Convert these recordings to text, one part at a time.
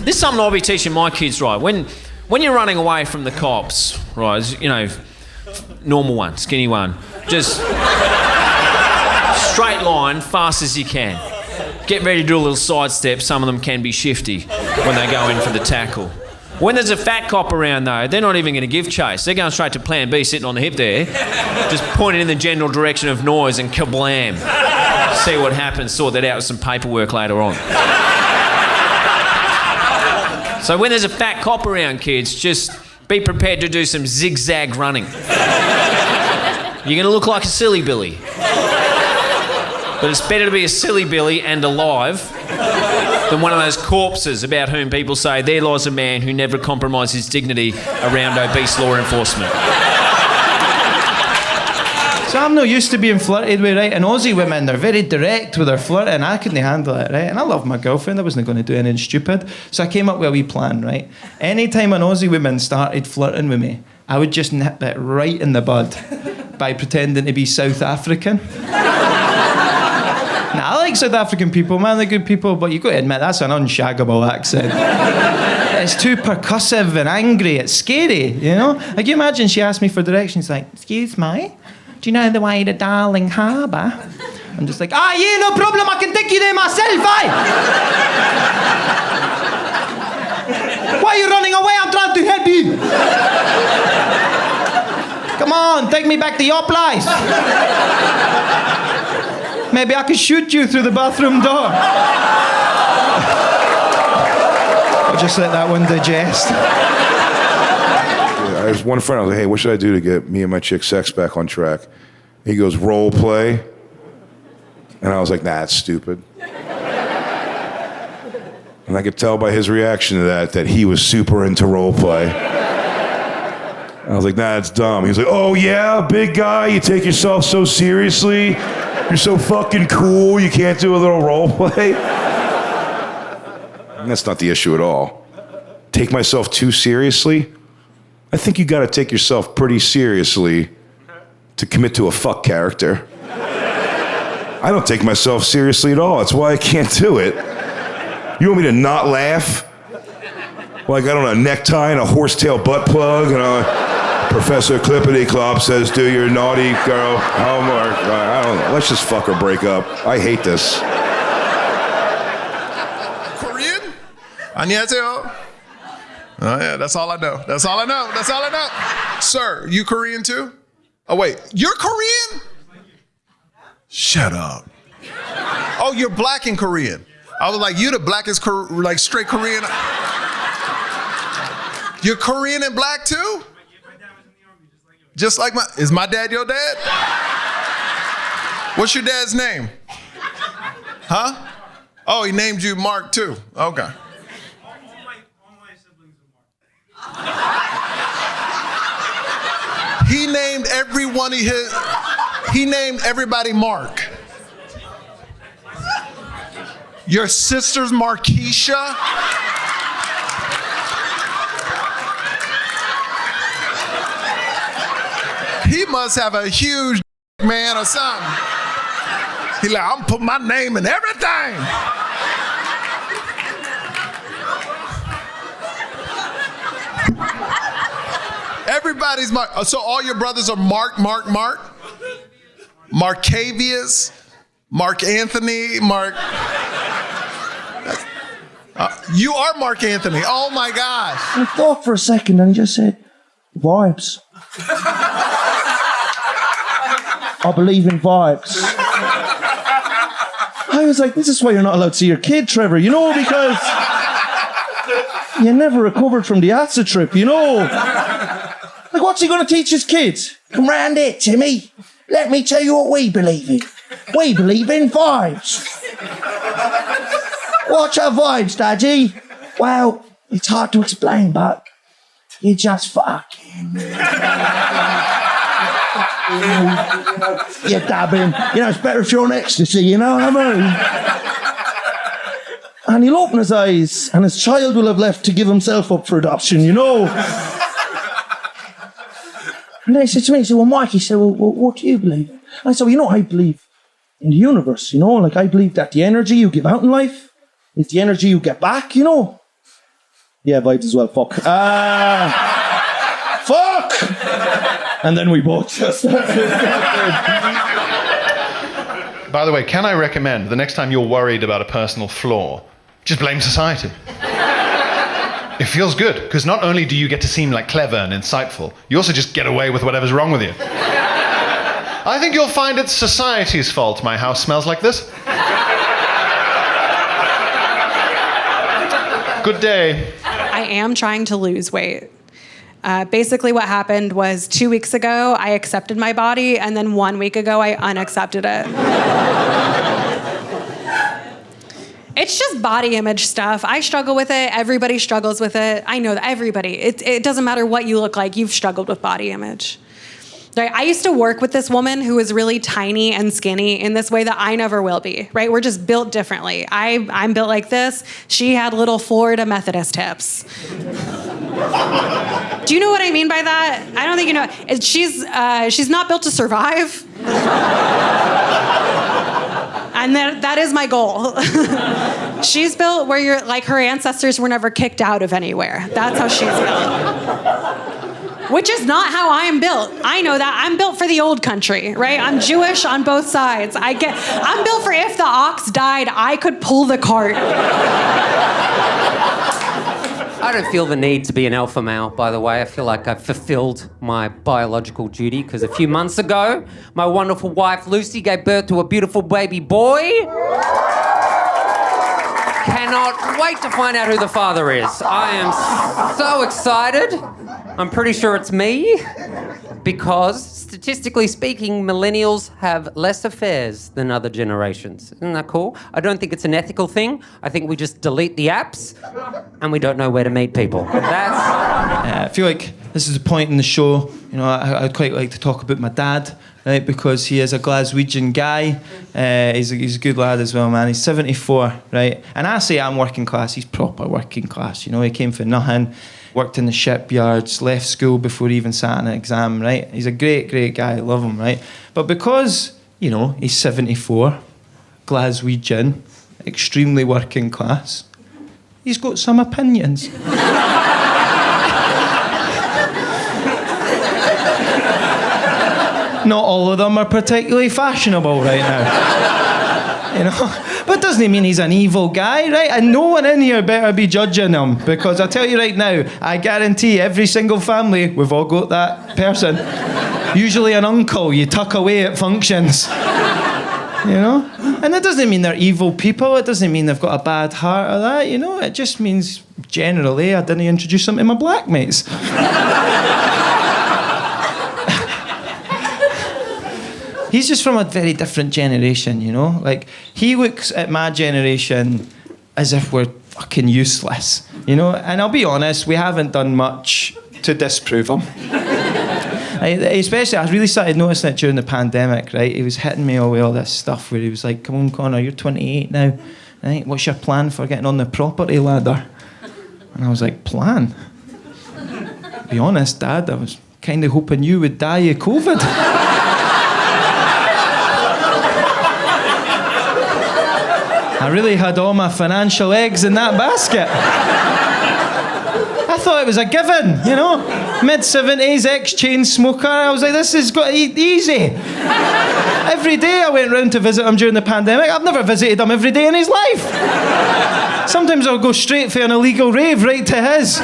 This is something I'll be teaching my kids, right? When you're running away from the cops, right, you know, normal one, skinny one, just straight line, fast as you can. Get ready to do a little sidestep. Some of them can be shifty when they go in for the tackle. When there's a fat cop around, though, they're not even going to give chase. They're going straight to plan B, sitting on the hip there, just pointing in the general direction of noise and kablam. See what happens, sort that out with some paperwork later on. So when there's a fat cop around, kids, just be prepared to do some zigzag running. You're going to look like a silly Billy. But it's better to be a silly Billy and alive than one of those corpses about whom people say there lies a man who never compromised his dignity around obese law enforcement. So I'm not used to being flirted with, right? And Aussie women, they're very direct with their flirting. I couldn't handle it, right? And I love my girlfriend. I wasn't going to do anything stupid. So I came up with a wee plan, right? Anytime an Aussie woman started flirting with me, I would just nip it right in the bud by pretending to be South African. Now, I like South African people, man, they're good people, but you've got to admit, that's an unshaggable accent. It's too percussive and angry, it's scary, you know? Like, you imagine she asked me for directions, like, excuse me, do you know the way to Darling Harbour? I'm just like, yeah, no problem, I can take you there myself, Why are you running away? I'm trying to help you. Come on, take me back to your place. Maybe I could shoot you through the bathroom door. I'll just let that one digest. I was one friend, I was like, hey, what should I do to get me and my chick sex back on track? He goes, role play. And I was like, nah, that's stupid. And I could tell by his reaction to that he was super into role play. I was like, nah, it's dumb. He was like, oh yeah, big guy, you take yourself so seriously? You're so fucking cool, you can't do a little role play? And that's not the issue at all. Take myself too seriously? I think you gotta take yourself pretty seriously to commit to a fuck character. I don't take myself seriously at all, that's why I can't do it. You want me to not laugh? Well, I got on a necktie and a horsetail butt plug and Professor Clippity Clop says, do your naughty girl homework. I don't know. Let's just fuck or break up. I hate this. Korean? 안녕하세요. Oh yeah, that's all I know. That's all I know. That's all I know. Sir, you Korean too? Oh wait, you're Korean? Shut up. Oh, you're black and Korean. I was like, you the blackest, like straight Korean. You're Korean and black too? Just like is my dad your dad? What's your dad's name? Huh? Oh, he named you Mark too. Okay. All my siblings are Mark. He named he named everybody Mark. Your sister's Markeisha? He must have a huge man or something. He like, I'm putting my name in everything. Everybody's Mark. So all your brothers are Mark? Markavius? Mark Anthony? Mark? You are Mark Anthony. Oh my gosh. I thought for a second and he just said, vibes. I believe in vibes. I was like, this is why you're not allowed to see your kid, Trevor, you know, because you never recovered from the acid trip, you know. Like, what's he going to teach his kids? Come round here, Timmy. Let me tell you what we believe in. We believe in vibes. What's our vibes, Daddy? Well, it's hard to explain, but you just fucking... You're dabbing. You know, it's better if you're on ecstasy, you know what I mean? And he'll open his eyes, and his child will have left to give himself up for adoption, you know? And then he said to me, he said, well, Mike, he said, well, what do you believe in? And I said, well, you know, I believe in the universe, you know? Like, I believe that the energy you give out in life is the energy you get back, you know? Yeah, vibes as well. Fuck. Fuck! And then we both just... By the way, can I recommend the next time you're worried about a personal flaw, just blame society. It feels good, because not only do you get to seem like clever and insightful, you also just get away with whatever's wrong with you. I think you'll find it's society's fault my house smells like this. Good day. I am trying to lose weight. Basically what happened was 2 weeks ago, I accepted my body, and then 1 week ago, I unaccepted it. It's just body image stuff. I struggle with it. Everybody struggles with it. I know that everybody. It doesn't matter what you look like. You've struggled with body image. Right? I used to work with this woman who was really tiny and skinny in this way that I never will be, right? We're just built differently. I'm built like this. She had little Florida Methodist hips. Do you know what I mean by that? I don't think you know. She's not built to survive. And that is my goal. She's built where you're like her ancestors were never kicked out of anywhere. That's how she's built. Which is not how I am built. I know that. I'm built for the old country, right? I'm Jewish on both sides. I'm built for if the ox died, I could pull the cart. I don't feel the need to be an alpha male, by the way. I feel like I've fulfilled my biological duty because a few months ago, my wonderful wife, Lucy, gave birth to a beautiful baby boy. Cannot wait to find out who the father is. I am so excited. I'm pretty sure it's me because, statistically speaking, millennials have less affairs than other generations. Isn't that cool? I don't think it's an ethical thing. I think we just delete the apps and we don't know where to meet people. I feel like this is a point in the show, you know, I'd quite like to talk about my dad, right, because he is a Glaswegian guy. He's a good lad as well, man. He's 74, right? And I say I'm working class, he's proper working class, you know, he came for nothing, worked in the shipyards, left school before he even sat an exam, right? He's a great, great guy, I love him, right? But because, you know, he's 74, Glaswegian, extremely working class, he's got some opinions. Not all of them are particularly fashionable right now. You know? But doesn't mean he's an evil guy, right? And no one in here better be judging him, because I tell you right now, I guarantee every single family, we've all got that person. Usually an uncle you tuck away at functions. You know? And that doesn't mean they're evil people. It doesn't mean they've got a bad heart or that, you know? It just means, generally, I didn't introduce them to my black mates. He's just from a very different generation, you know? Like, he looks at my generation as if we're fucking useless, you know? And I'll be honest, we haven't done much to disprove him. Especially, I really started noticing it during the pandemic, right? He was hitting me with all this stuff where he was like, come on, Connor, you're 28 now, right? What's your plan for getting on the property ladder? And I was like, plan? To be honest, Dad, I was kind of hoping you would die of COVID. I really had all my financial eggs in that basket. I thought it was a given, you know? Mid-70s, ex-chain smoker. I was like, this has got to eat easy. Every day I went round to visit him during the pandemic. I've never visited him every day in his life. Sometimes I'll go straight for an illegal rave right to his.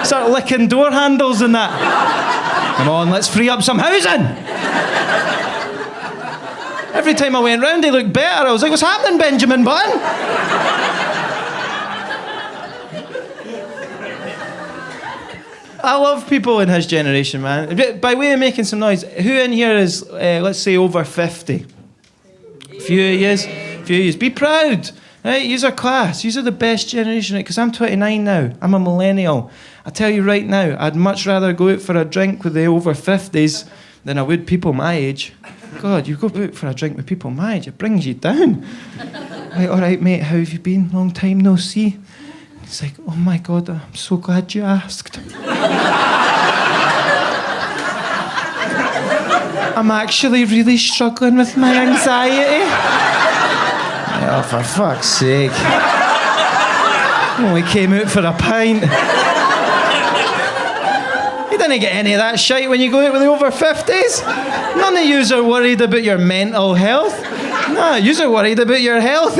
Start licking door handles and that. Come on, let's free up some housing. Every time I went round, he looked better. I was like, what's happening, Benjamin Button? I love people in his generation, man. By way of making some noise, who in here is, let's say, over 50? A few of yous. Be proud. Right? Yous are class. Yous are the best generation. Because I'm 29 now. I'm a millennial. I tell you right now, I'd much rather go out for a drink with the over 50s than I would people my age. God, you go out for a drink with people my age, it brings you down. Like, all right, mate, how have you been? Long time no see. It's like, oh my God, I'm so glad you asked. I'm actually really struggling with my anxiety. Oh, for fuck's sake. Only came out for a pint. You didn't get any of that shite when you go out with the over 50s. None of yous are worried about your mental health. No, yous are worried about your health.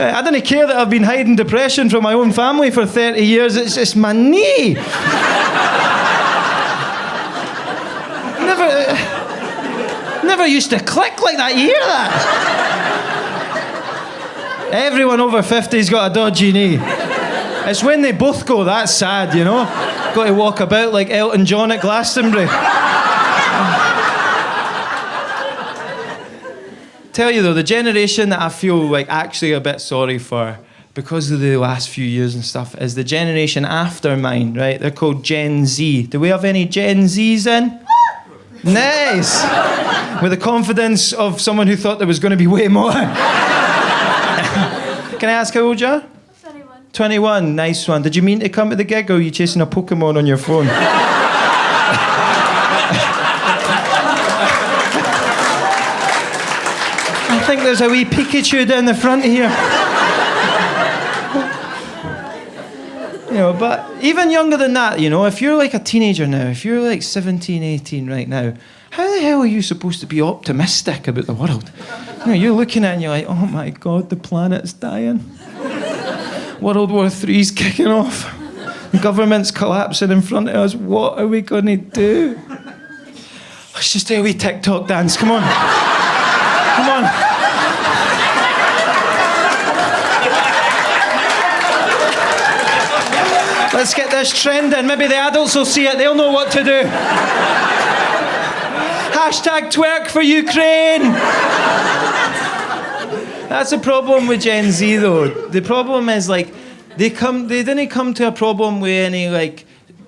I didn't care that I've been hiding depression from my own family for 30 years. It's just my knee. Never used to click like that. You hear that? Everyone over 50's got a dodgy knee. It's when they both go, that's sad, you know? Got to walk about like Elton John at Glastonbury. Tell you though, the generation that I feel like actually a bit sorry for because of the last few years and stuff is the generation after mine, right? They're called Gen Z. Do we have any Gen Zs in? Nice! With the confidence of someone who thought there was going to be way more. Can I ask how old you are? 21. 21, nice one. Did you mean to come to the gig or are you chasing a Pokemon on your phone? I think there's a wee Pikachu down the front here. You know, but even younger than that, you know, if you're like a teenager now, if you're like 17, 18 right now, how the hell are you supposed to be optimistic about the world? You know, you're looking at it and you're like, oh my God, the planet's dying. World War III's kicking off. The government's collapsing in front of us. What are we going to do? Let's just do a wee TikTok dance. Come on. Come on. Let's get this trending. Maybe the adults will see it. They'll know what to do. Hashtag twerk for Ukraine. That's the problem with Gen Z, though. The problem is, like, they didn't come to a problem with any, like,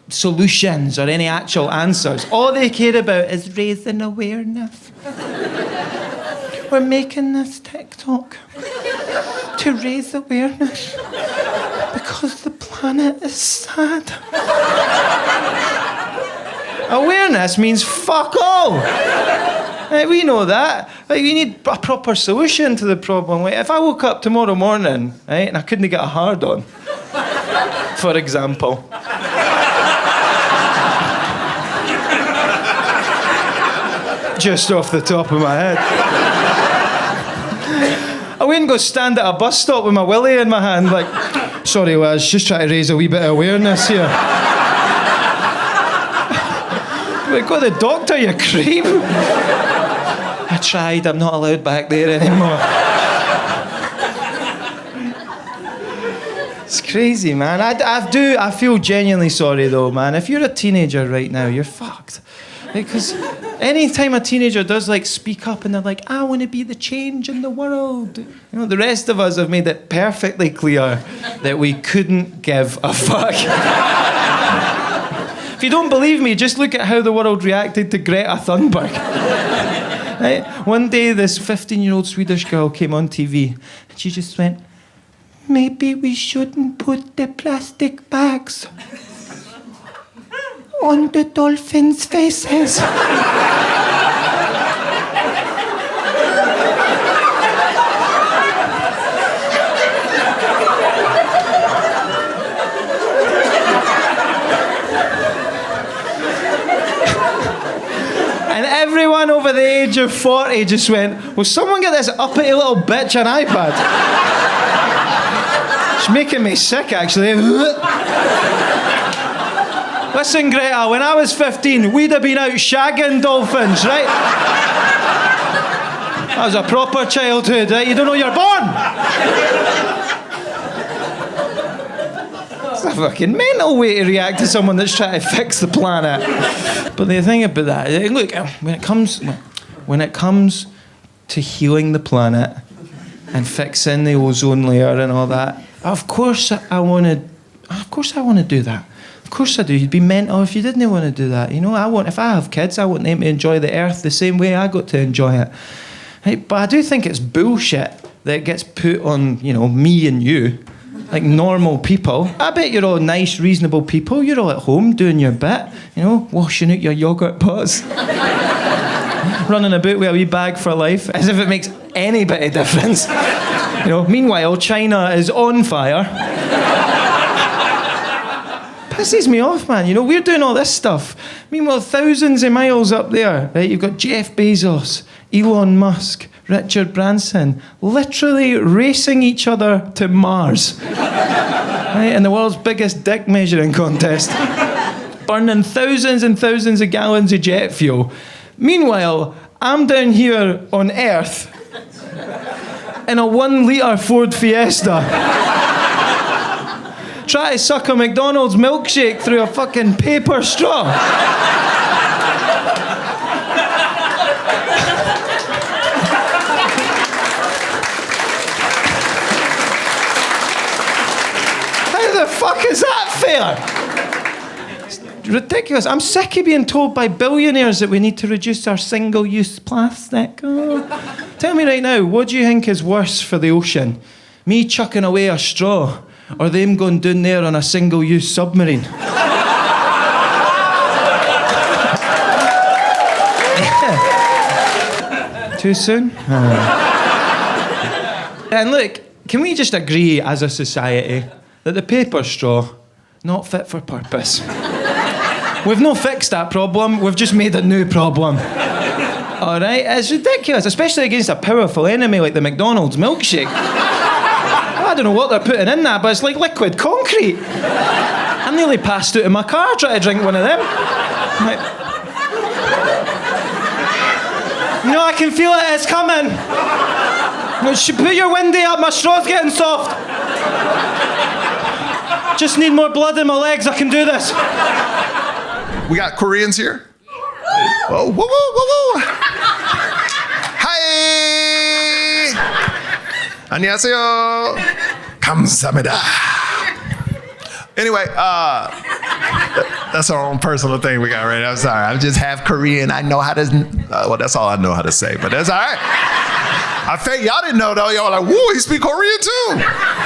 solutions or any actual answers. All they care about is raising awareness. We're making this TikTok to raise awareness because the planet is sad. Awareness means fuck all. Right, we know that. Like, we need a proper solution to the problem. Like, if I woke up tomorrow morning, right, and I couldn't get a hard on, for example. Just off the top of my head. I wouldn't go stand at a bus stop with my willy in my hand, like, sorry, lads, just trying to raise a wee bit of awareness here. Like, go to the doctor, you creep. I tried, I'm not allowed back there anymore. It's crazy, man. I feel genuinely sorry, though, man. If you're a teenager right now, you're fucked. Because any time a teenager does, like, speak up and they're like, I want to be the change in the world. You know, the rest of us have made it perfectly clear that we couldn't give a fuck. If you don't believe me, just look at how the world reacted to Greta Thunberg. Right? One day, this 15-year-old Swedish girl came on TV and she just went, maybe we shouldn't put the plastic bags on the dolphins' faces. And everyone over the age of 40 just went, will someone get this uppity little bitch an iPad? It's making me sick, actually. Listen, Greta, when I was 15, we'd have been out shagging dolphins, right? That was a proper childhood, right? You don't know you're born! It's a fucking mental way to react to someone that's trying to fix the planet. But the thing about that, look, when it comes to healing the planet and fixing the ozone layer and all that, of course I want to do that. Of course I do. You'd be mental if you didn't want to do that. You know, if I have kids, I want them to enjoy the earth the same way I got to enjoy it. Right? But I do think it's bullshit that it gets put on, you know, me and you, like normal people. I bet you're all nice, reasonable people. You're all at home doing your bit, you know, washing out your yogurt pots. running about with a wee bag for life, as if it makes any bit of difference. Meanwhile, China is on fire. Pisses me off, man. We're doing all this stuff. Meanwhile, thousands of miles up there, right? You've got Jeff Bezos, Elon Musk, Richard Branson, literally racing each other to Mars. Right? In the world's biggest dick measuring contest. Burning thousands and thousands of gallons of jet fuel. Meanwhile, I'm down here on Earth in a 1 litre Ford Fiesta. Try to suck a McDonald's milkshake through a fucking paper straw. How the fuck is that fair? It's ridiculous. I'm sick of being told by billionaires that we need to reduce our single-use plastic. Oh. Tell me right now, what do you think is worse for the ocean? Me chucking away a straw, or them going down there on a single-use submarine? Too soon? And look, can we just agree as a society that the paper straw, not fit for purpose? We've not fixed that problem, we've just made a new problem. All right? It's ridiculous, especially against a powerful enemy like the McDonald's milkshake. I don't know what they're putting in that, but it's like liquid concrete. I nearly passed out in my car trying to drink one of them. I can feel it, it's coming. Put your windy up, my straw's getting soft. Just need more blood in my legs, I can do this. We got Koreans here? Whoa, whoa, whoa, whoa, whoa. Hi! 안녕하세요. 감사합니다. Anyway, that's our own personal thing we got right now. I'm sorry, I'm just half Korean. I know how to, well, that's all I know how to say, but that's all right. I think y'all didn't know though. Y'all were like, woo, he speak Korean too.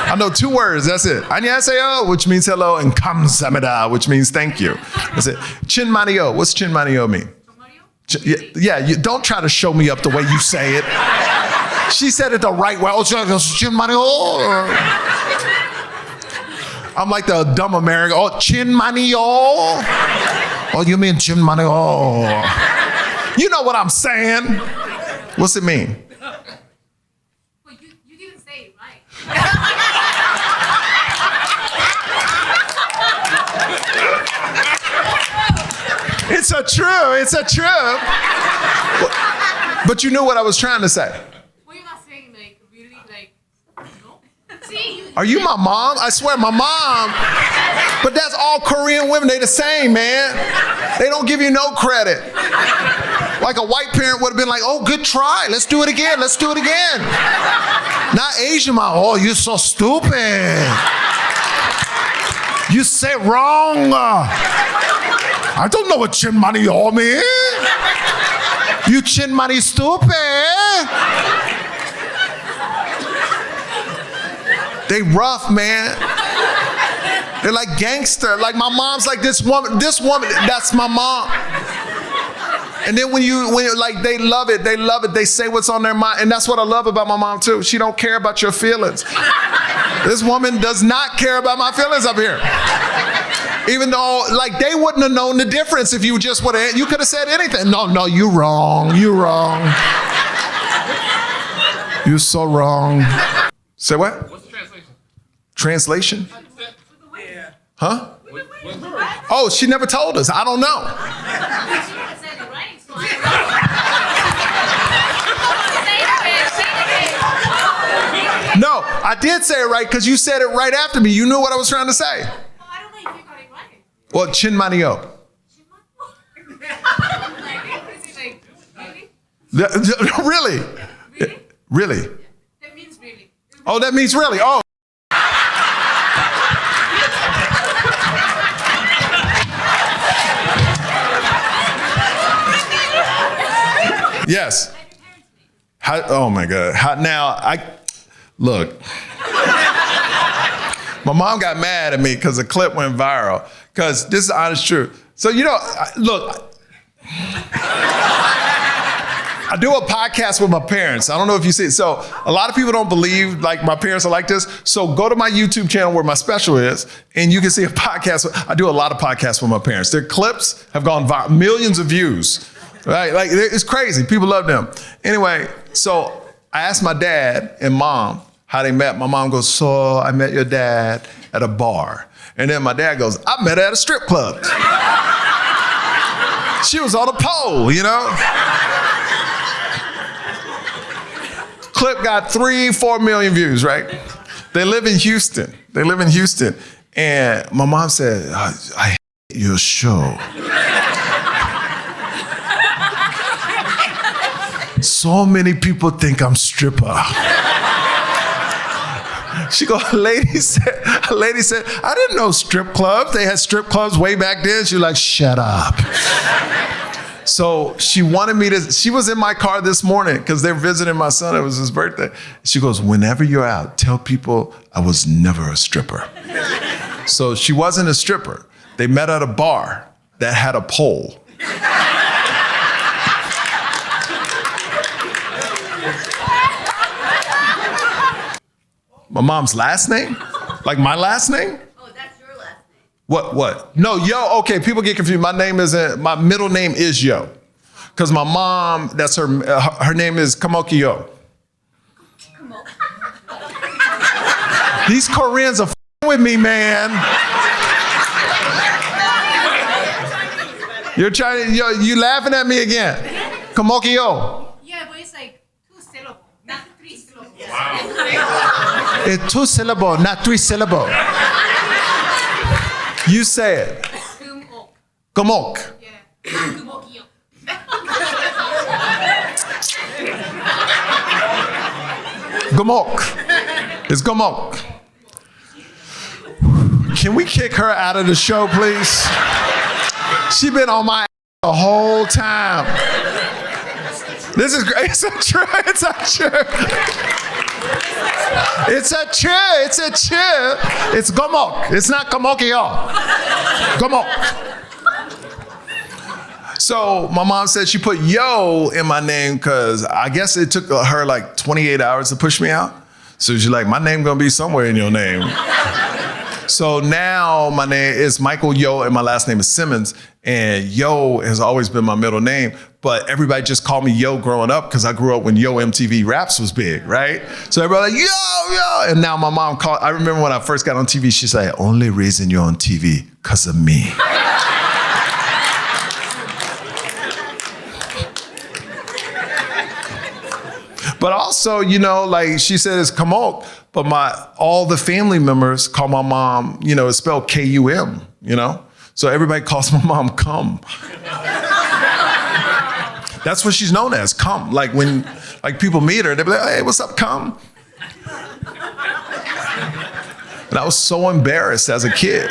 I know 2 words, that's it. 안녕하세요, which means hello, and 감사합니다, which means thank you. That's it. 친만이요, what's 친만이요 mean? Yeah, you don't try to show me up the way you say it. She said it the right way. I'm like the dumb American. Oh, 친만이요. Oh, you mean 친만이요. You know what I'm saying. What's it mean? Well, you didn't say it right. It's a true. But you knew what I was trying to say. Well, you're not saying like really like no. See, Are you my mom? I swear, my mom. But that's all Korean women. They the same, man. They don't give you no credit. Like a white parent would have been like, oh, good try. Let's do it again. Let's do it again. Not Asian mom. Oh, you're so stupid. You said wrong. I don't know what 친만이요 mean. You 친만이 stupid. They rough, man. They're like gangster. Like my mom's like this woman, that's my mom. And then when you're like, they love it. They say what's on their mind. And that's what I love about my mom too. She don't care about your feelings. This woman does not care about my feelings up here. Even though, like, they wouldn't have known the difference if you just would have, you could have said anything. No, you wrong. You wrong. You're so wrong. Say what? What's the translation? Translation? Yeah. Huh? Oh, she never told us. I don't know. No, I did say it right because you said it right after me. You knew what I was trying to say. I don't know if you got it right. Well, 친만이요. Really? Really? That means really. Oh, that means really. Oh. Yes. Oh my God. Look. My mom got mad at me because the clip went viral. Because this is honest truth. So, look. I do a podcast with my parents. I don't know if you see it. So a lot of people don't believe like my parents are like this. So go to my YouTube channel where my special is, and you can see a podcast. I do a lot of podcasts with my parents. Their clips have gone viral, millions of views, right? Like it's crazy. People love them. Anyway, so I asked my dad and mom how they met. My mom goes, so I met your dad at a bar. And then my dad goes, I met her at a strip club. She was on a pole, you know? Clip got 3-4 million views, right? They live in Houston. And my mom said, I hate your show. So many people think I'm stripper. She goes, a lady said, I didn't know strip clubs. They had strip clubs way back then. She was like, shut up. So she wanted me to, she was in my car this morning because they're visiting my son. It was his birthday. She goes, whenever you're out, tell people I was never a stripper. So she wasn't a stripper. They met at a bar that had a pole. My mom's last name? Like my last name? Oh, that's your last name. What? No, Yo, okay, people get confused. My middle name is Yo. Because my mom, that's her name is Kamoki Yo. These Koreans are with me, man. You're trying to, you laughing at me again. Kamoki Yo. Yeah, but it's like 2 syllables, not 3 syllables. It's 2 syllables, not 3 syllables. You say it. Gumok. Yeah. Gumokyo. Gumok. It's Gumok. Can we kick her out of the show, please? She been on my ass the whole time. This is great. It's a true. It's Gomok. It's not Gomokyo. Gomok. So my mom said she put Yo in my name because I guess it took her like 28 hours to push me out. So she's like, my name gonna be somewhere in your name. So now my name is Michael Yo and my last name is Simmons. And Yo has always been my middle name, but everybody just called me Yo growing up because I grew up when Yo MTV Raps was big, right? So everybody like, Yo. And now my mom called, I remember when I first got on TV, she said, only reason you're on TV, because of me. But also, like she said, it's Kamok, but all the family members call my mom, it's spelled K-U-M, So everybody calls my mom Cum. That's what she's known as, Cum. Like when people meet her, they be like, hey, what's up, Cum? And I was so embarrassed as a kid.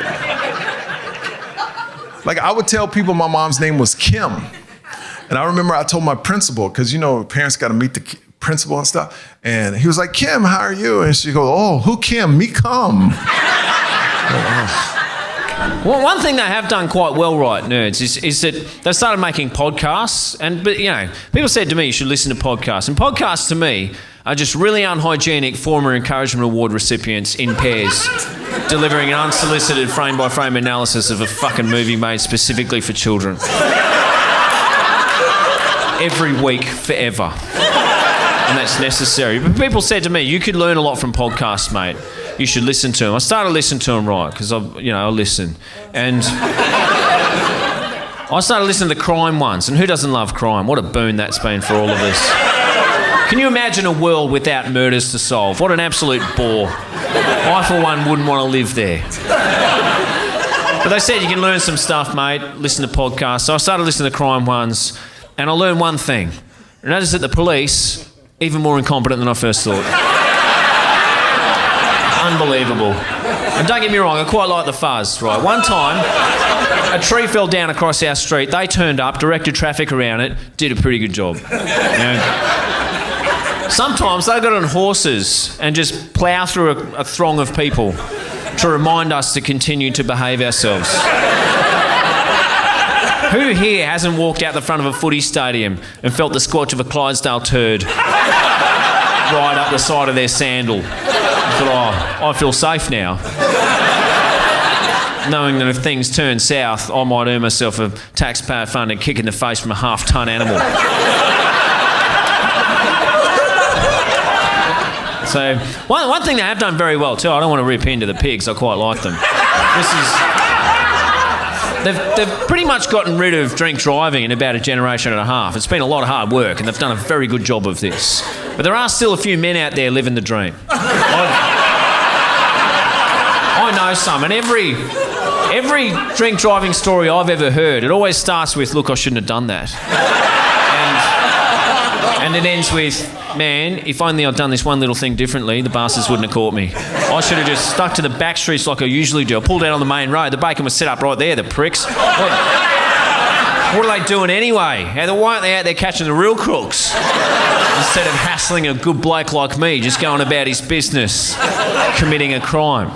Like I would tell people my mom's name was Kim. And I remember I told my principal, because parents got to meet the principal and stuff. And he was like, Kim, how are you? And she goes, oh, who Kim? Me Cum. Well, one thing they have done quite well, right, nerds, is that they started making podcasts. But people said to me, you should listen to podcasts. And podcasts to me are just really unhygienic former encouragement award recipients in pairs, delivering an unsolicited frame-by-frame analysis of a fucking movie made specifically for children. Every week, forever. And that's necessary. But people said to me, you could learn a lot from podcasts, mate. You should listen to them. I started listening to them, right, because I listen. And I started listening to the crime ones. And who doesn't love crime? What a boon that's been for all of us. Can you imagine a world without murders to solve? What an absolute bore. I, for one, wouldn't want to live there. But they said you can learn some stuff, mate. Listen to podcasts. So I started listening to crime ones. And I learned one thing. And that is that the police, even more incompetent than I first thought. Unbelievable. And don't get me wrong, I quite like the fuzz, right? One time, a tree fell down across our street. They turned up, directed traffic around it, did a pretty good job. Sometimes they got on horses and just plough through a throng of people to remind us to continue to behave ourselves. Who here hasn't walked out the front of a footy stadium and felt the squelch of a Clydesdale turd right up the side of their sandal? Thought, I feel safe now. Knowing that if things turn south, I might earn myself a taxpayer-funded kick in the face from a half-ton animal. So, one thing they have done very well too, I don't want to rip into the pigs, I quite like them. They've pretty much gotten rid of drink driving in about a generation and a half. It's been a lot of hard work and they've done a very good job of this. But there are still a few men out there living the dream. I know some, and every drink driving story I've ever heard, it always starts with, look, I shouldn't have done that. And it ends with, man, if only I'd done this one little thing differently, the bastards wouldn't have caught me. I should have just stuck to the back streets like I usually do. I pulled out on the main road. The bacon was set up right there, the pricks. What are they doing anyway? Why aren't they out there catching the real crooks? Instead of hassling a good bloke like me, just going about his business, committing a crime.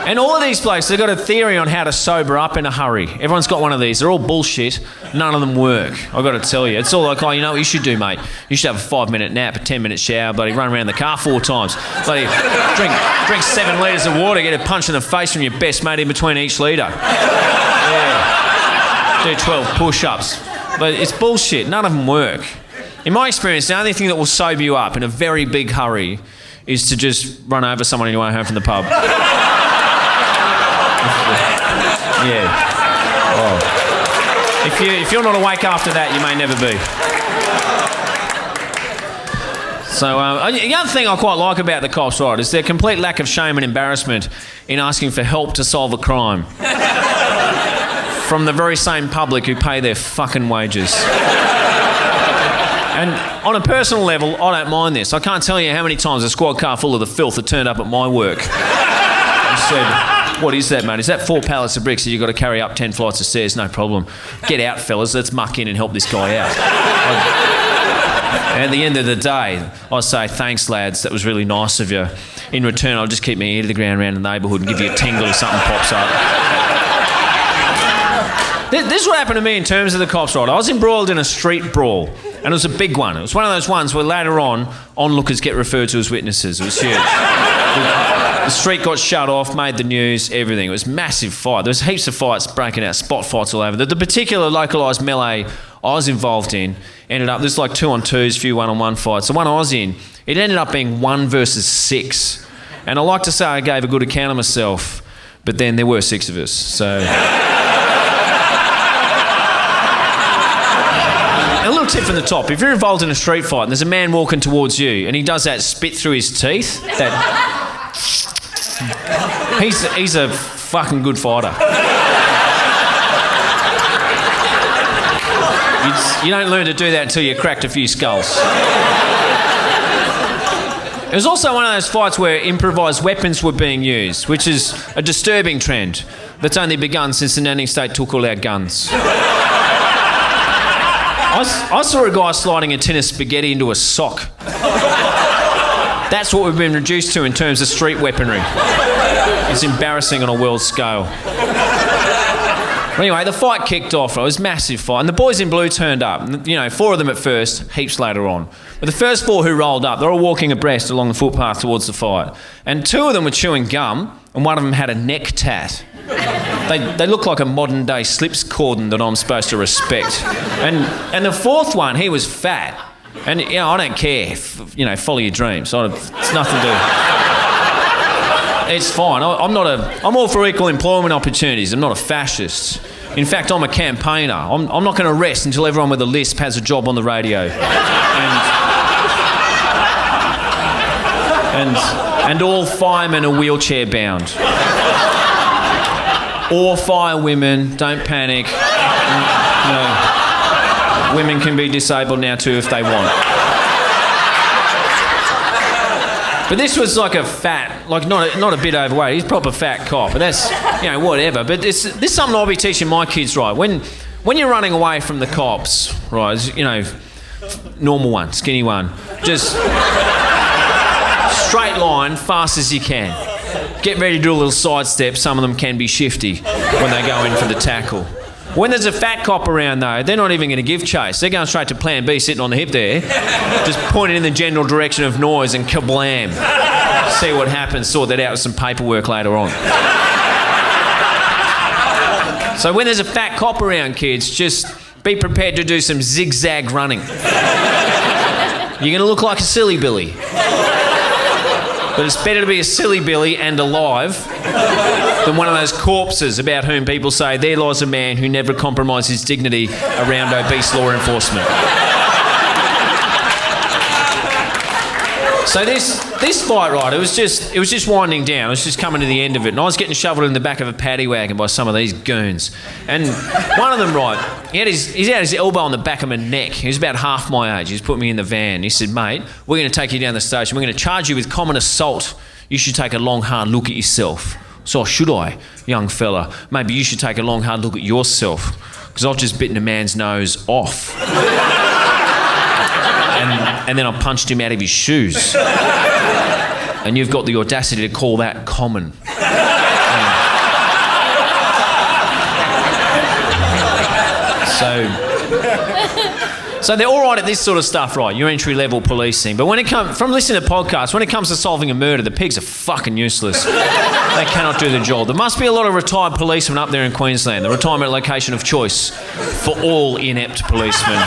And all of these blokes, they've got a theory on how to sober up in a hurry. Everyone's got one of these. They're all bullshit. None of them work. I've got to tell you. It's all like, oh, you know what you should do, mate? You should have a 5-minute nap, a 10-minute shower, bloody run around the car 4 times. Bloody drink 7 litres of water, get a punch in the face from your best mate in between each litre. Yeah. Do 12 push-ups. But it's bullshit. None of them work. In my experience, the only thing that will sober you up in a very big hurry is to just run over someone on your way home from the pub. Yeah. Oh. If you're not awake after that, you may never be. So the other thing I quite like about the cops, right, is their complete lack of shame and embarrassment in asking for help to solve a crime from the very same public who pay their fucking wages. And on a personal level, I don't mind this. I can't tell you how many times a squad car full of the filth had turned up at my work and said, what is that, mate? Is that 4 pallets of bricks that you've got to carry up 10 flights of stairs? No problem. Get out, fellas. Let's muck in and help this guy out. And at the end of the day, I say, thanks, lads. That was really nice of you. In return, I'll just keep my ear to the ground around the neighbourhood and give you a tingle if something pops up. This is what happened to me in terms of the cops, right? I was embroiled in a street brawl, and it was a big one. It was one of those ones where later on, onlookers get referred to as witnesses. It was huge. The street got shut off, made the news, everything. It was a massive fight. There was heaps of fights breaking out, spot fights all over. The particular localised melee I was involved in ended up, there's like 2-on-2s, few 1-on-1 fights. The one I was in, it ended up being 1 versus 6. And I like to say I gave a good account of myself, but then there were 6 of us, so... A little tip from the top. If you're involved in a street fight and there's a man walking towards you and he does that spit through his teeth, he's a fucking good fighter. You don't learn to do that until you cracked a few skulls. It was also one of those fights where improvised weapons were being used, which is a disturbing trend that's only begun since the nanny state took all our guns. I saw a guy sliding a tin of spaghetti into a sock. That's what we've been reduced to in terms of street weaponry. It's embarrassing on a world scale. Anyway, the fight kicked off. It was a massive fight. And the boys in blue turned up. 4 of them at first, heaps later on. But the first 4 who rolled up, they're all walking abreast along the footpath towards the fight. And 2 of them were chewing gum, and one of them had a neck tat. They look like a modern-day slips cordon that I'm supposed to respect. And the 4th one, he was fat. And, I don't care. Follow your dreams. It's nothing to do. It's fine. I'm all for equal employment opportunities. I'm not a fascist. In fact, I'm a campaigner. I'm not going to rest until everyone with a lisp has a job on the radio. And all firemen are wheelchair bound. Or fire women, don't panic. Women can be disabled now too if they want. But this was like a fat, like not a bit overweight. He's a proper fat cop, but that's whatever. But this is something I'll be teaching my kids, right? When you're running away from the cops, right? Normal one, skinny one, just straight line, fast as you can. get ready to do a little sidestep. Some of them can be shifty when they go in for the tackle. When there's a fat cop around, though, they're not even going to give chase. They're going straight to plan B, sitting on the hip there, just pointing in the general direction of noise and kablam. See what happens, sort that out with some paperwork later on. So when there's a fat cop around, kids, just be prepared to do some zigzag running. You're going to look like a silly Billy. But it's better to be a silly Billy and alive than one of those corpses about whom people say there lies a man who never compromised his dignity around obese law enforcement. So this fight, right, it was just winding down. It was just coming to the end of it. And I was getting shoveled in the back of a paddy wagon by some of these goons. And one of them, right, he had his elbow on the back of my neck. He was about half my age. He just put me in the van. He said, mate, we're going to take you down the station. We're going to charge you with common assault. You should take a long, hard look at yourself. So should I, young fella? Maybe you should take a long, hard look at yourself. Because I've just bitten a man's nose off. And then I punched him out of his shoes. And you've got the audacity to call that common. So they're all right at this sort of stuff, right? Your entry-level policing. But when it comes, from listening to podcasts, when it comes to solving a murder, the pigs are fucking useless. They cannot do the job. There must be a lot of retired policemen up there in Queensland, the retirement location of choice for all inept policemen.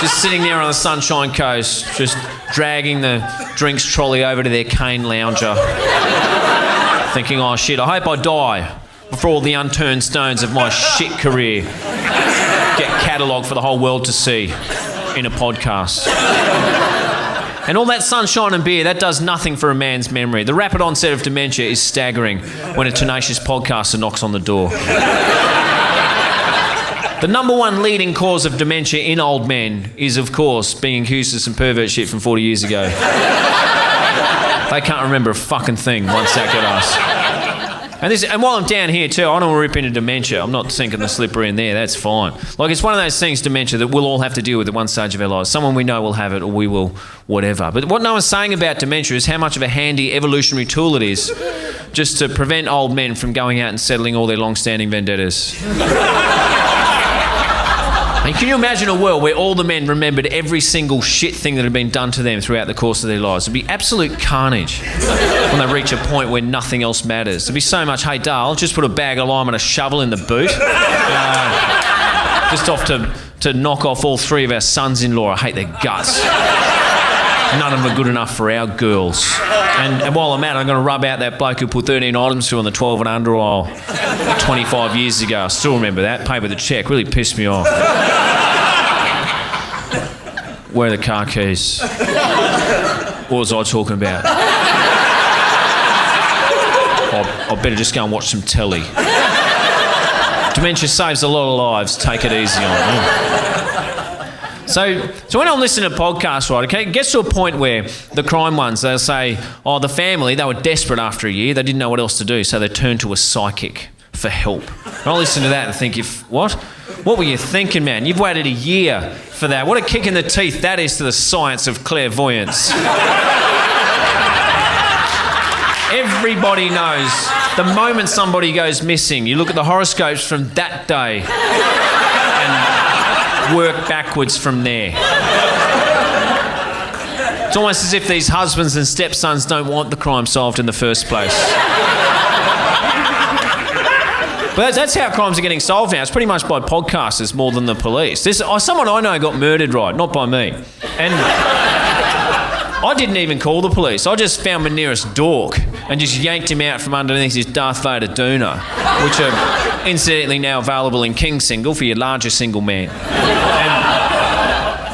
Just sitting there on the Sunshine Coast, just dragging the drinks trolley over to their cane lounger, thinking, oh shit, I hope I die before all the unturned stones of my shit career get catalogued for the whole world to see in a podcast. And all that sunshine and beer, that does nothing for a man's memory. The rapid onset of dementia is staggering when a tenacious podcaster knocks on the door. The number one leading cause of dementia in old men is, of course, being accused of some pervert shit from 40 years ago. They can't remember a fucking thing once that got us. And while I'm down here too, I don't want to rip into dementia. I'm not sinking the slipper in there, that's fine. Like, it's one of those things, dementia, that we'll all have to deal with at one stage of our lives. Someone we know will have it, or we will, whatever. But what no one's saying about dementia is how much of a handy evolutionary tool it is just to prevent old men from going out and settling all their long-standing vendettas. And can you imagine a world where all the men remembered every single shit thing that had been done to them throughout the course of their lives? It'd be absolute carnage when they reach a point where nothing else matters. There'd be so much, hey, Dale, just put a bag of lime and a shovel in the boot. Just off to knock off all three of our sons-in-law. I hate their guts. None of them are good enough for our girls. And while I'm at it, I'm going to rub out that bloke who put 13 items through on the 12 and under aisle 25 years ago. I still remember that. Paid with a cheque. Really pissed me off. Where are the car keys? What was I talking about? I better just go and watch some telly. Dementia saves a lot of lives. Take it easy on it. So when I'm listening to podcasts, right, okay, it gets to a point where the crime ones, they'll say, oh, the family, they were desperate after a year. They didn't know what else to do, so they turned to a psychic for help. And I listen to that and think, what? What were you thinking, man? You've waited a year for that. What a kick in the teeth that is to the science of clairvoyance. Everybody knows the moment somebody goes missing, you look at the horoscopes from that day and work backwards from there. It's almost as if these husbands and stepsons don't want the crime solved in the first place. But that's how crimes are getting solved now. It's pretty much by podcasters more than the police. Someone I know got murdered, right, not by me. And I didn't even call the police. I just found my nearest dork and just yanked him out from underneath his Darth Vader doona, which are incidentally now available in King Single for your larger single man. And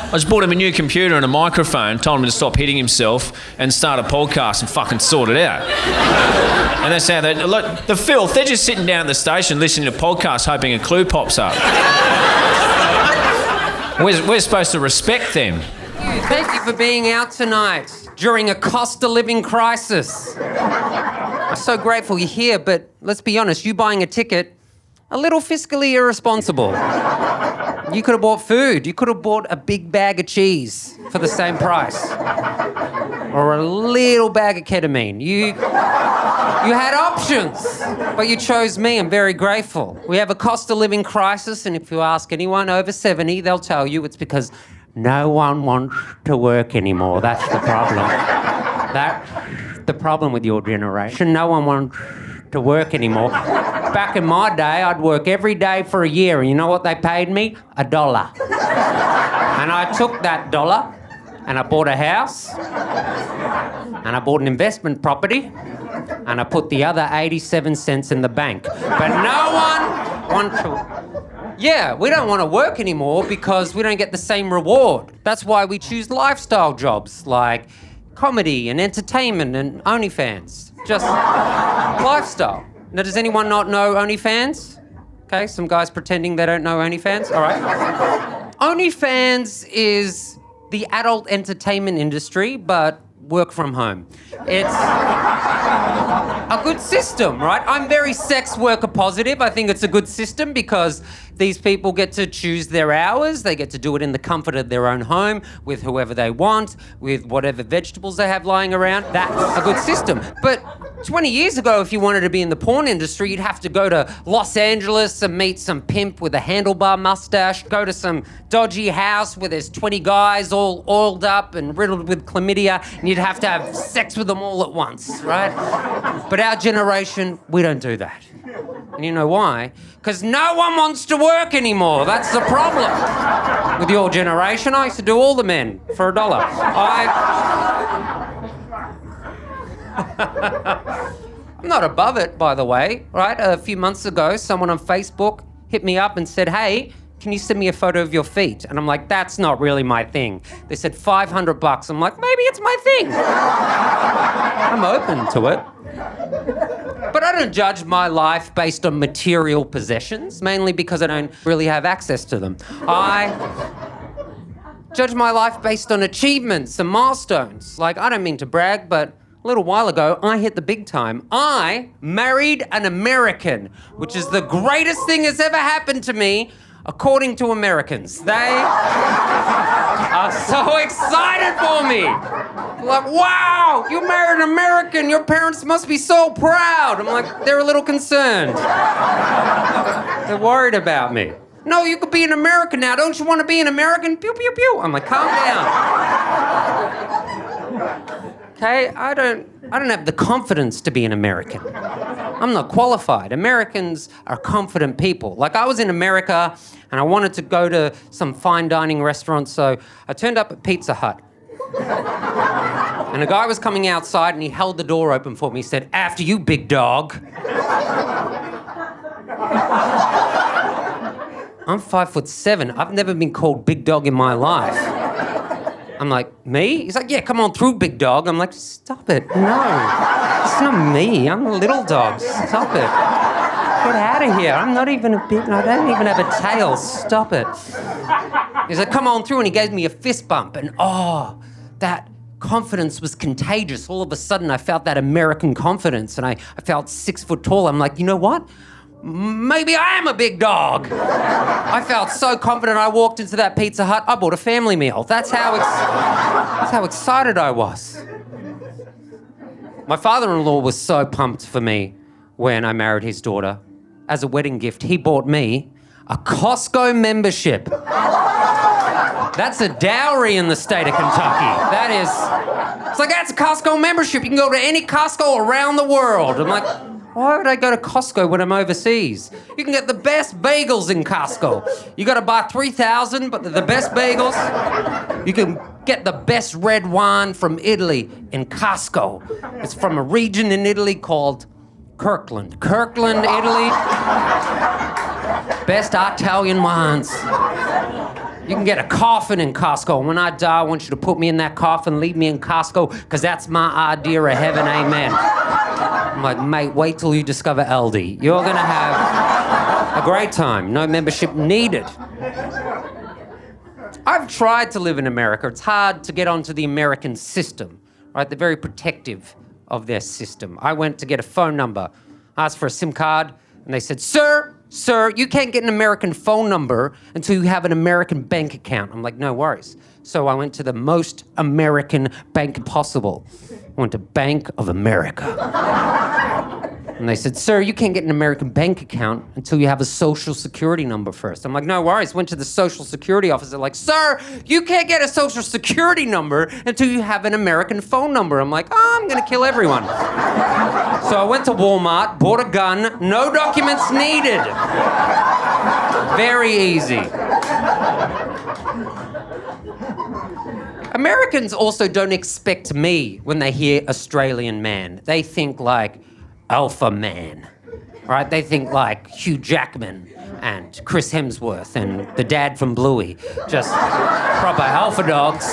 I just bought him a new computer and a microphone, told him to stop hitting himself and start a podcast and fucking sort it out. And that's how look, the filth, they're just sitting down at the station listening to podcasts hoping a clue pops up. We're supposed to respect them. Thank you for being out tonight during a cost of living crisis. I'm so grateful you're here, but let's be honest, you buying a ticket, a little fiscally irresponsible. You could have bought food. You could have bought a big bag of cheese for the same price. or a little bag of ketamine. You had options, but you chose me. I'm very grateful. We have a cost of living crisis, and if you ask anyone over 70, they'll tell you it's because no one wants to work anymore. That's the problem. That's the problem with your generation. No one wants to work anymore. Back in my day, I'd work every day for a year, and you know what they paid me? $1. And I took that $1 and I bought a house and I bought an investment property and I put the other 87 cents in the bank. But no one wants to... Yeah, we don't want to work anymore because we don't get the same reward. That's why we choose lifestyle jobs like comedy and entertainment and OnlyFans. Just lifestyle. Now, does anyone not know OnlyFans? Okay, some guys pretending they don't know OnlyFans. All right. OnlyFans is the adult entertainment industry, but work from home. It's a good system, right? I'm very sex worker positive. I think it's a good system because these people get to choose their hours. They get to do it in the comfort of their own home with whoever they want, with whatever vegetables they have lying around. That's a good system. But 20 years ago, if you wanted to be in the porn industry, you'd have to go to Los Angeles and meet some pimp with a handlebar mustache, go to some dodgy house where there's 20 guys all oiled up and riddled with chlamydia, and you'd have to have sex with them all at once, right? But our generation, we don't do that. And you know why? Because no one wants to work anymore. That's the problem. With your generation, I used to do all the men for $1. I'm not above it, by the way, right? A few months ago, someone on Facebook hit me up and said, hey, can you send me a photo of your feet? And I'm like, that's not really my thing. They said $500. I'm like, maybe it's my thing. I'm open to it. But I don't judge my life based on material possessions, mainly because I don't really have access to them. I judge my life based on achievements and milestones. Like, I don't mean to brag, but a little while ago, I hit the big time. I married an American, which is the greatest thing that's ever happened to me, according to Americans. They are so excited for me. Like, wow, you married an American. Your parents must be so proud. I'm like, they're a little concerned. They're worried about me. No, you could be an American now. Don't you want to be an American? Pew, pew, pew. I'm like, calm down. Okay, I don't have the confidence to be an American. I'm not qualified. Americans are confident people. Like, I was in America and I wanted to go to some fine dining restaurant, so I turned up at Pizza Hut. And a guy was coming outside and he held the door open for me. He said, after you, big dog. I'm 5'7". I've never been called big dog in my life. I'm like, me? He's like, yeah, come on through, big dog. I'm like, stop it. No, it's not me. I'm a little dog. Stop it. Get out of here. I'm not even a big, I don't even have a tail. Stop it. He's like, come on through. And he gave me a fist bump. And oh, that confidence was contagious. All of a sudden, I felt that American confidence. And I felt 6 foot tall. I'm like, you know what? Maybe I am a big dog. I felt so confident. I walked into that Pizza Hut. I bought a family meal. That's how excited I was. My father-in-law was so pumped for me when I married his daughter. As a wedding gift, he bought me a Costco membership. That's a dowry in the state of Kentucky. It's like, that's a Costco membership. You can go to any Costco around the world. I'm like, why would I go to Costco when I'm overseas? You can get the best bagels in Costco. You got to buy 3,000, but they're the best bagels. You can get the best red wine from Italy in Costco. It's from a region in Italy called Kirkland. Kirkland, Italy. Best Italian wines. You can get a coffin in Costco. When I die, I want you to put me in that coffin, leave me in Costco, because that's my idea of heaven, amen. I'm like, mate, wait till you discover Aldi. You're going to have a great time. No membership needed. I've tried to live in America. It's hard to get onto the American system, right? They're very protective of their system. I went to get a phone number, asked for a SIM card, and they said, sir, sir, you can't get an American phone number until you have an American bank account. I'm like, no worries. So I went to the most American bank possible. I went to Bank of America. And they said, sir, you can't get an American bank account until you have a social security number first. I'm like, no worries. Went to the social security office. They're like, sir, you can't get a social security number until you have an American phone number. I'm like, oh, I'm going to kill everyone. So I went to Walmart, bought a gun, no documents needed. Very easy. Americans also don't expect me when they hear Australian man. They think like alpha man, right? They think like Hugh Jackman and Chris Hemsworth and the dad from Bluey. Just proper alpha dogs.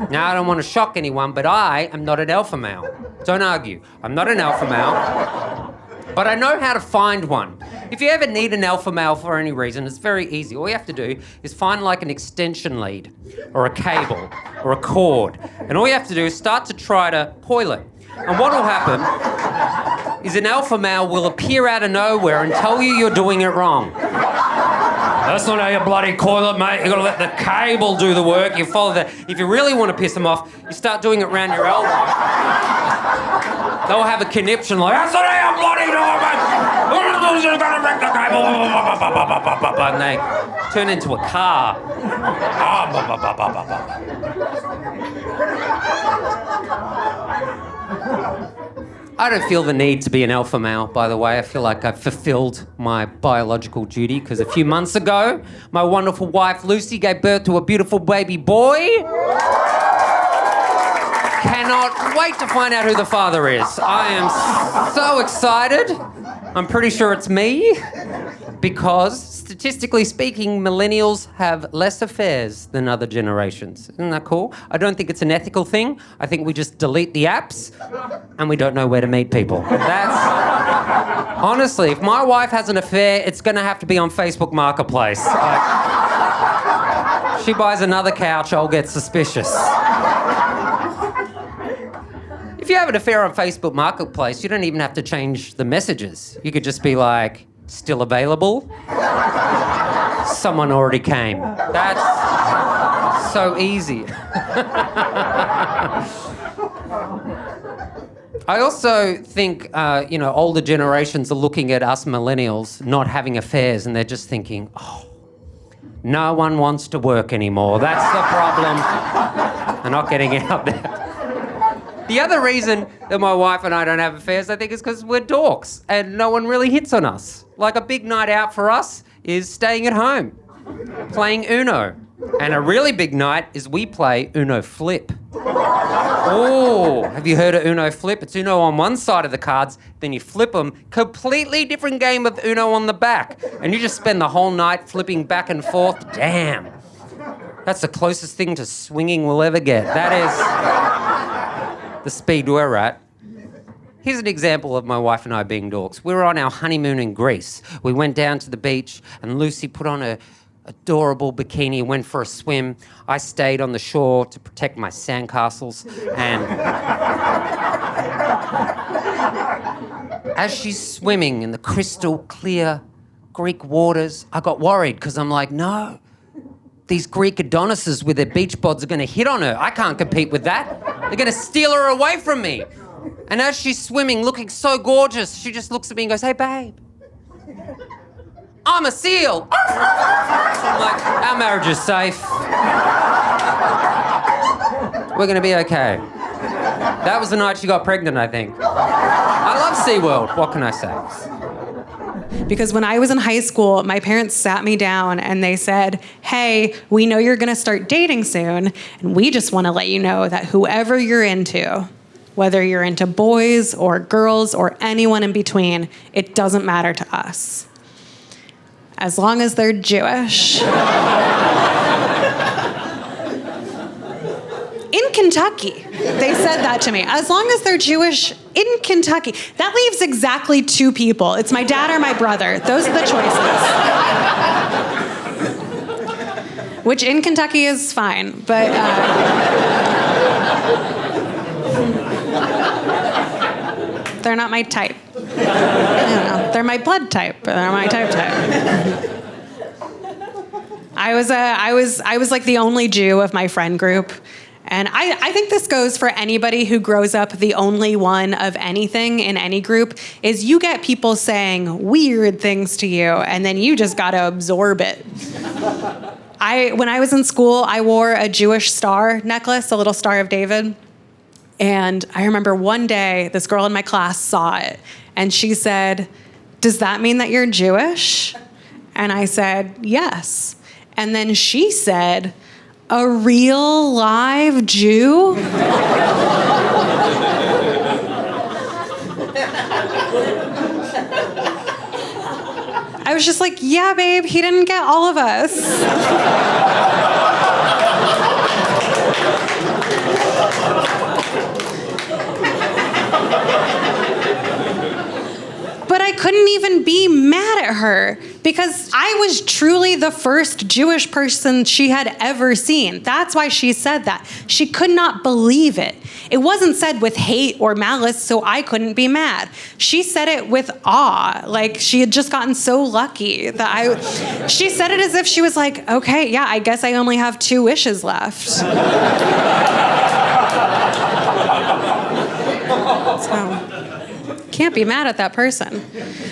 Now, I don't want to shock anyone, but I am not an alpha male. Don't argue. I'm not an alpha male. But I know how to find one. If you ever need an alpha male for any reason, it's very easy. All you have to do is find like an extension lead or a cable or a cord. And all you have to do is start to try to coil it. And what will happen is an alpha male will appear out of nowhere and tell you you're doing it wrong. That's not how you bloody coil it, mate. You've got to let the cable do the work. You follow that. If you really want to piss them off, you start doing it around your elbow. They'll have a conniption like, that's not how you bloody do it, mate. You're going to break the cable. And they turn into a car. I don't feel the need to be an alpha male, by the way. I feel like I've fulfilled my biological duty because a few months ago, my wonderful wife Lucy gave birth to a beautiful baby boy. Cannot wait to find out who the father is. I am so excited. I'm pretty sure it's me because, statistically speaking, millennials have less affairs than other generations. Isn't that cool? I don't think it's an ethical thing. I think we just delete the apps and we don't know where to meet people. That's... Honestly, if my wife has an affair, it's going to have to be on Facebook Marketplace. She buys another couch, I'll get suspicious. If you have an affair on Facebook Marketplace, you don't even have to change the messages. You could just be like, still available? Someone already came. That's so easy. I also think, older generations are looking at us millennials not having affairs and they're just thinking, oh, no one wants to work anymore. That's the problem. They're not getting out there. The other reason that my wife and I don't have affairs, I think, is because we're dorks and no one really hits on us. Like a big night out for us is staying at home, playing Uno. And a really big night is we play Uno Flip. Oh, have you heard of Uno Flip? It's Uno on one side of the cards, then you flip them, completely different game of Uno on the back. And you just spend the whole night flipping back and forth. Damn. That's the closest thing to swinging we'll ever get. That is the speed we're at. Here's an example of my wife and I being dorks. We were on our honeymoon in Greece. We went down to the beach and Lucy put on a adorable bikini and went for a swim. I stayed on the shore to protect my sandcastles. And as she's swimming in the crystal clear Greek waters, I got worried because I'm like, no, these Greek Adonises with their beach bods are going to hit on her. I can't compete with that. They're going to steal her away from me. And as she's swimming, looking so gorgeous, she just looks at me and goes, hey, babe, I'm a seal. I'm like, our marriage is safe. We're going to be okay. That was the night she got pregnant, I think. I love SeaWorld. What can I say? Because when I was in high school, my parents sat me down and they said, hey, we know you're going to start dating soon, and we just want to let you know that whoever you're into, whether you're into boys or girls or anyone in between, it doesn't matter to us. As long as they're Jewish. In Kentucky, they said that to me. As long as they're Jewish in Kentucky. That leaves exactly two people. It's my dad or my brother. Those are the choices. Which in Kentucky is fine, but... they're not my type. They're my blood type. They're my type. I was like the only Jew of my friend group. And I think this goes for anybody who grows up the only one of anything in any group, is you get people saying weird things to you, and then you just got to absorb it. When I was in school, I wore a Jewish star necklace, a little Star of David. And I remember one day, this girl in my class saw it, and she said, "Does that mean that you're Jewish?" And I said, "Yes." And then she said, "A real live Jew?" I was just like, yeah, babe, he didn't get all of us. But I couldn't even be mad at her because I was truly the first Jewish person she had ever seen. That's why she said that. She could not believe it. It wasn't said with hate or malice, so I couldn't be mad. She said it with awe, like she had just gotten so lucky that she said it as if she was like, okay, yeah, I guess I only have 2 wishes left. So, can't be mad at that person.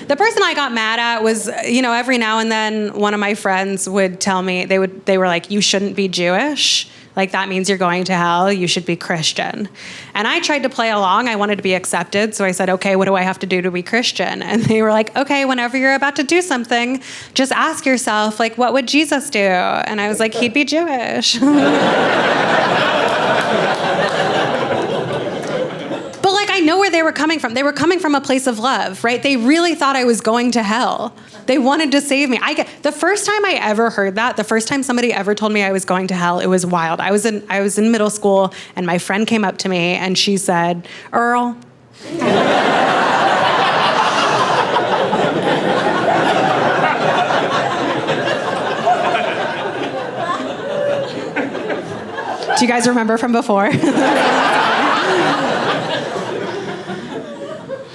The person I got mad at was, every now and then one of my friends would tell me, they were like, you shouldn't be Jewish. Like, that means you're going to hell. You should be Christian. And I tried to play along. I wanted to be accepted. So I said, okay, what do I have to do to be Christian? And they were like, okay, whenever you're about to do something, just ask yourself, like, what would Jesus do? And I was like, he'd be Jewish. I know where they were coming from. They were coming from a place of love, right? They really thought I was going to hell. They wanted to save me. The first time I ever heard that, the first time somebody ever told me I was going to hell, it was wild. I was in middle school, and my friend came up to me, and she said, "Earl." Do you guys remember from before?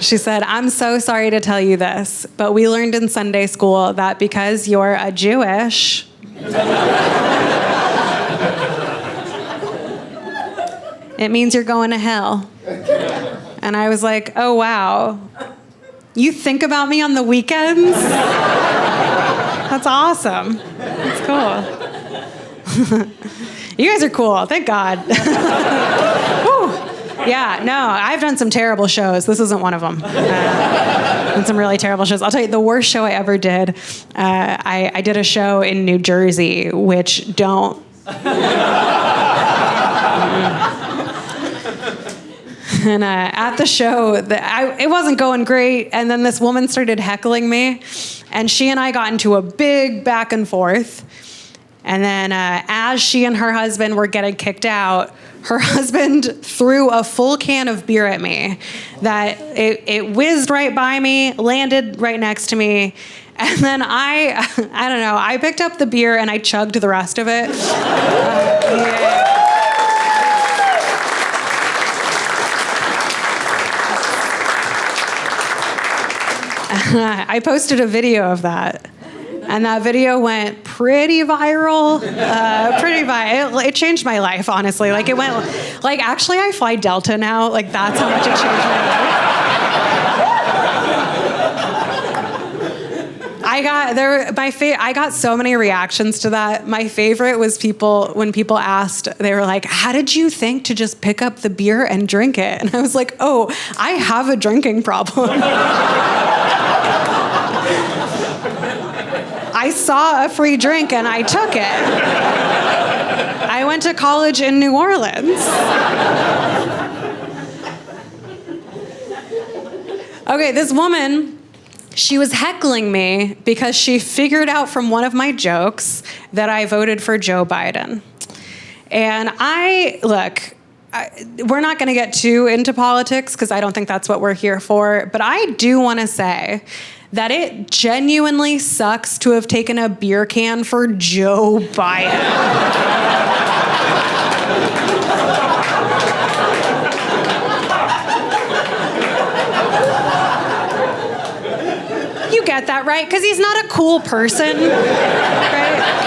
She said, "I'm so sorry to tell you this, but we learned in Sunday school that because you're a Jewish, it means you're going to hell." And I was like, oh, wow. You think about me on the weekends? That's awesome. That's cool. You guys are cool. Thank God. Yeah, no, I've done some terrible shows. This isn't one of them. Done some really terrible shows. I'll tell you, the worst show I ever did, I did a show in New Jersey, which don't... And at the show, it wasn't going great, and then this woman started heckling me, and she and I got into a big back and forth. And then as she and her husband were getting kicked out, her husband threw a full can of beer at me that it whizzed right by me, landed right next to me. And then I don't know, I picked up the beer and I chugged the rest of it. Yeah. I posted a video of that. And that video went pretty viral. It changed my life, honestly. Like, it went, like, actually, I fly Delta now. Like, that's how much it changed my life. I got so many reactions to that. My favorite was when people asked, they were like, how did you think to just pick up the beer and drink it? And I was like, oh, I have a drinking problem. I saw a free drink and I took it. I went to college in New Orleans. Okay, this woman, she was heckling me because she figured out from one of my jokes that I voted for Joe Biden. And we're not going to get too into politics because I don't think that's what we're here for, but I do want to say that it genuinely sucks to have taken a beer can for Joe Biden. right? Because he's not a cool person, right?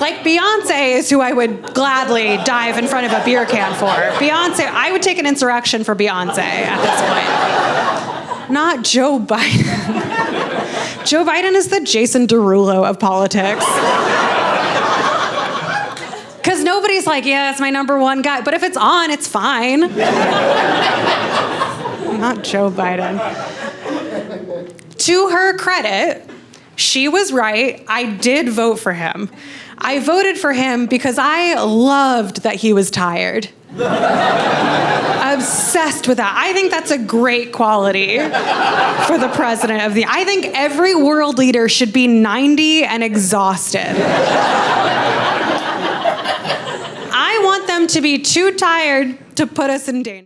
Like Beyonce is who I would gladly dive in front of a beer can for. Beyonce, I would take an insurrection for Beyonce at this point. Not Joe Biden. Joe Biden is the Jason Derulo of politics. Because nobody's like, yeah, it's my number one guy. But if it's on, it's fine. Not Joe Biden. To her credit, she was right. I did vote for him. I voted for him because I loved that he was tired. Obsessed with that. I think that's a great quality for the president of the... I think every world leader should be 90 and exhausted. I want them to be too tired to put us in danger.